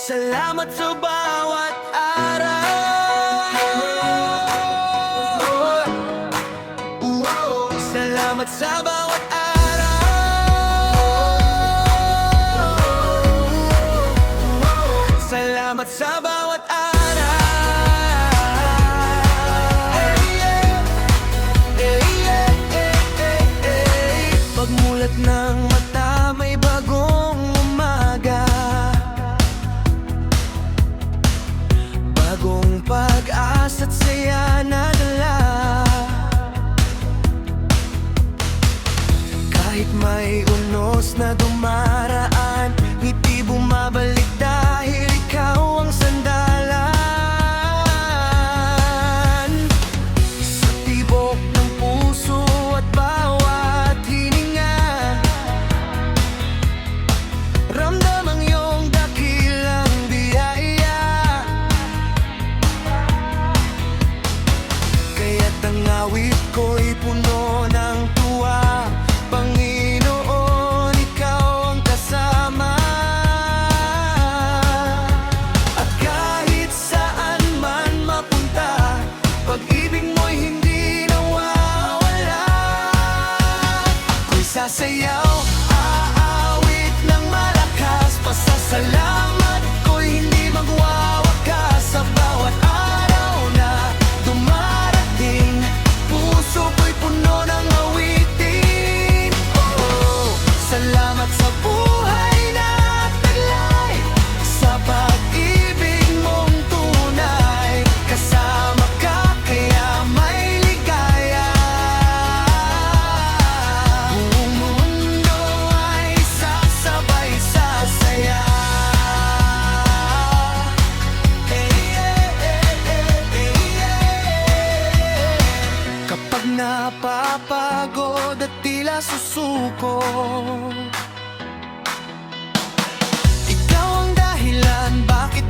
Salamat sa bawat araw. Salamat sa bawat araw. Salamat sa bawat araw. Pagmulat ng mata, may bagong umaga, bagong pag-asa't saya na dala. Kahit may unos na dumaraan, ngiti bumabalik dahil ikaw ang sandalan. Sa tibok ng puso at bawat hininga, ramdam ang iyong dakilang biyaya. Kaya't ang awit ko'y puno ng tuwa. Panginoon, ikaw ang kasama. At kahit saan man mapunta, pag-ibig mo'y hindi nawawala. Ako'y sasayaw, aawit ng malakas, pasasalamat ko'y hindi magwawakas. Sa bawat araw na dumarating, puso ko'y puno ng awitin. Salamat sa buhay na taglay, sa pag-ibig mong tunay. Kasama ka kaya may ligaya. Buong mundo ay sasabay sa saya. Kapag napapagod at tila susuko, ikaw ang dahilan bakit